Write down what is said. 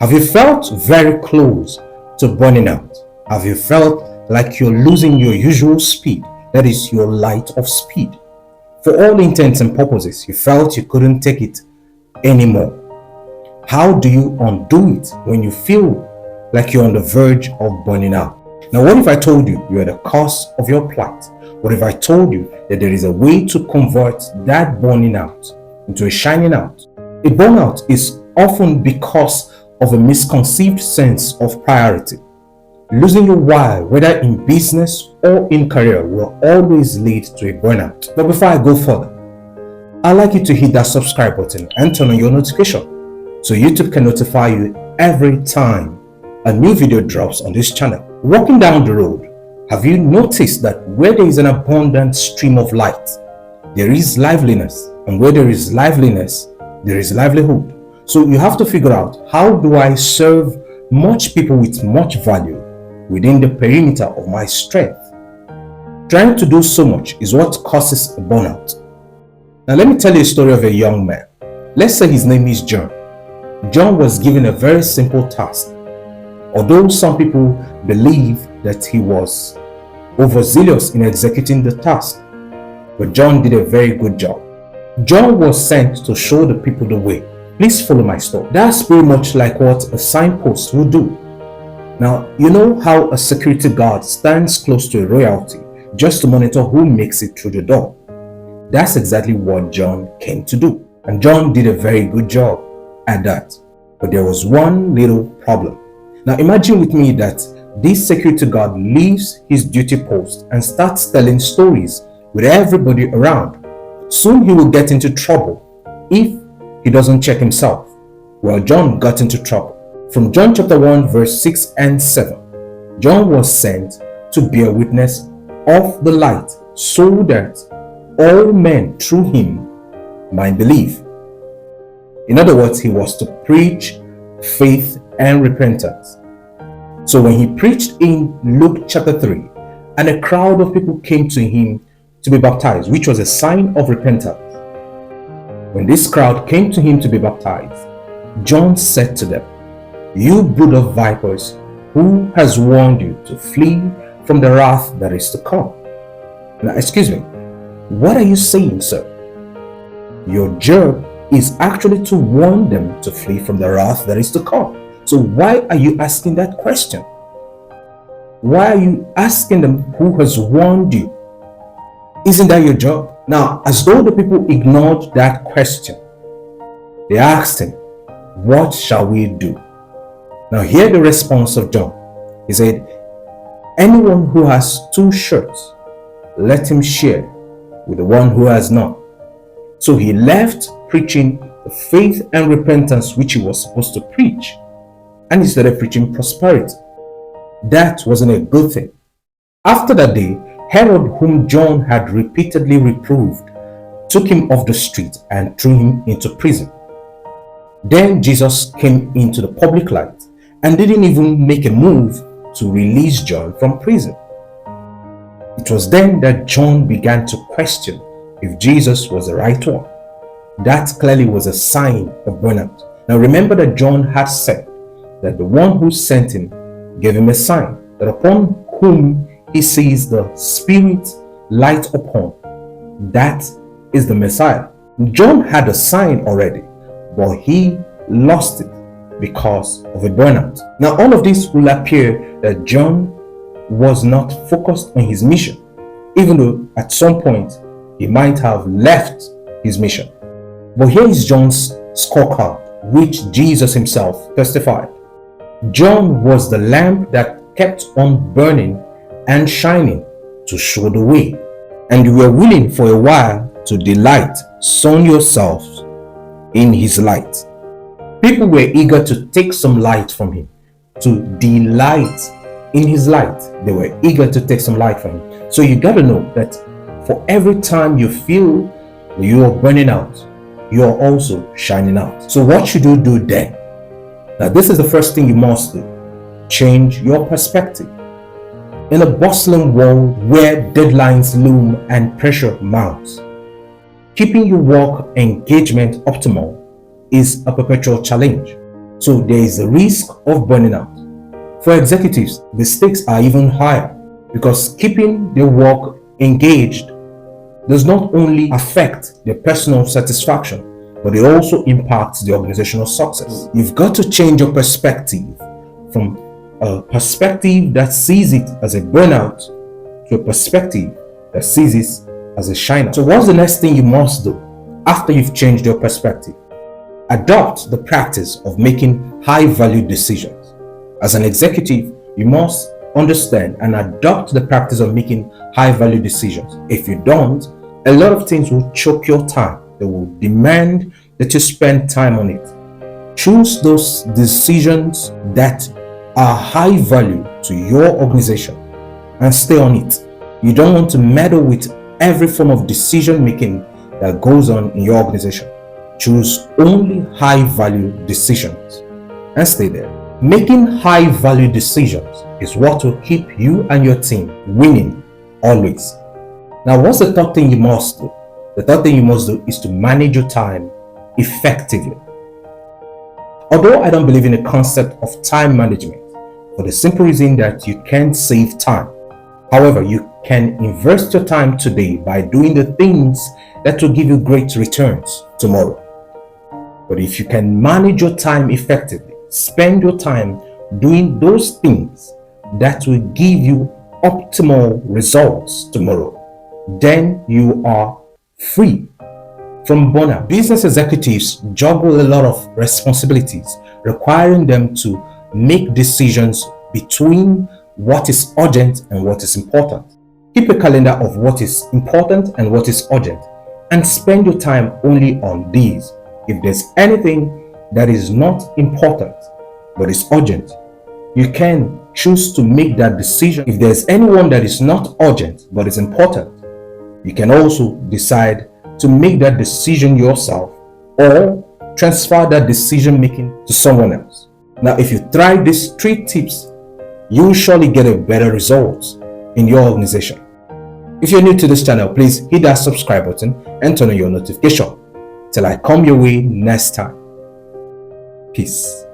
Have you felt very close to burning out? Have you felt like you're losing your usual speed, that is your light of speed? For all intents and purposes, you felt you couldn't take it anymore. How do you undo it when you feel like you're on the verge of burning out? Now, what if I told you you're the cause of your plight? What if I told you that there is a way to convert that burning out into a shining out? A burnout is often because of a misconceived sense of priority. Losing your why, whether in business or in career, will always lead to a burnout. But before I go further, I'd like you to hit that subscribe button and turn on your notification so YouTube can notify you every time a new video drops on this channel. Walking down the road, have you noticed that where there is an abundant stream of light, there is liveliness, and where there is liveliness, there is livelihood? So you have to figure out, how do I serve much people with much value within the perimeter of my strength? Trying to do so much is what causes a burnout. Now let me tell you a story of a young man. Let's say his name is John. John was given a very simple task. Although some people believe that he was overzealous in executing the task, but John did a very good job. John was sent to show the people the way. Please follow my story. That's pretty much like what a signpost would do. Now, you know how a security guard stands close to a royalty just to monitor who makes it through the door? That's exactly what John came to do. And John did a very good job at that. But there was one little problem. Now imagine with me that this security guard leaves his duty post and starts telling stories with everybody around. Soon he will get into trouble if he doesn't check himself. Well, John got into trouble. From John chapter 1 verse 6 and 7, John was sent to bear witness of the light so that all men through him might believe. In other words, he was to preach faith and repentance. So when he preached in Luke chapter 3, and a crowd of people came to him to be baptized, which was a sign of repentance. When this crowd came to him to be baptized, John said to them, "You brood of vipers, who has warned you to flee from the wrath that is to come?" Now, excuse me, what are you saying, sir? Your job is actually to warn them to flee from the wrath that is to come. So why are you asking that question? Why are you asking them who has warned you? Isn't that your job? Now, as though the people ignored that question, they asked him, "What shall we do?" Now hear the response of John. He said, "Anyone who has 2 shirts, let him share with the one who has none." So he left preaching the faith and repentance which he was supposed to preach, and he started preaching prosperity. That wasn't a good thing. After that day, Herod, whom John had repeatedly reproved, took him off the street and threw him into prison. Then Jesus came into the public light and didn't even make a move to release John from prison. It was then that John began to question if Jesus was the right one. That clearly was a sign of burnout. Now remember that John had said that the one who sent him gave him a sign, that upon whom he sees the Spirit light upon, that is the Messiah. John had a sign already, but he lost it because of a burnout. Now all of this will appear that John was not focused on his mission, even though at some point he might have left his mission. But here is John's scorecard, which Jesus himself testified. John was the lamp that kept on burning and shining to show the way, and you were willing for a while to delight, sun yourselves in his light. People were eager to take some light from him, to delight in his light. They were eager to take some light from him. So you got to know that for every time you feel you are burning out, you are also shining out. So what should you do then? Now this is the first thing you must do. Change your perspective. In a bustling world where deadlines loom and pressure mounts, keeping your work engagement optimal is a perpetual challenge. So there is a risk of burning out. For executives, the stakes are even higher because keeping their work engaged does not only affect their personal satisfaction, but it also impacts the organizational success. You've got to change your perspective from a perspective that sees it as a burnout to a perspective that sees it as a shine. So what's the next thing you must do after you've changed your perspective? Adopt the practice of making high-value decisions. As an executive, you must understand and adopt the practice of making high-value decisions. If you don't, a lot of things will choke your time. They will demand that you spend time on it. Choose those decisions that are high value to your organization and stay on it. You don't want to meddle with every form of decision making that goes on in your organization. Choose only high value decisions and stay there. Making high value decisions is what will keep you and your team winning always. Now, what's the third thing you must do? The third thing you must do is to manage your time effectively. Although I don't believe in the concept of time management, for the simple reason that you can't save time. However, you can invest your time today by doing the things that will give you great returns tomorrow. But if you can manage your time effectively, spend your time doing those things that will give you optimal results tomorrow, then you are free from burnout. Business executives juggle a lot of responsibilities, requiring them to make decisions between what is urgent and what is important. Keep a calendar of what is important and what is urgent, and spend your time only on these. If there's anything that is not important but is urgent, you can choose to make that decision. If there's anyone that is not urgent but is important, you can also decide to make that decision yourself or transfer that decision making to someone else. Now, if you try these 3 tips, you will surely get a better result in your organization. If you're new to this channel, please hit that subscribe button and turn on your notification till I come your way next time. Peace.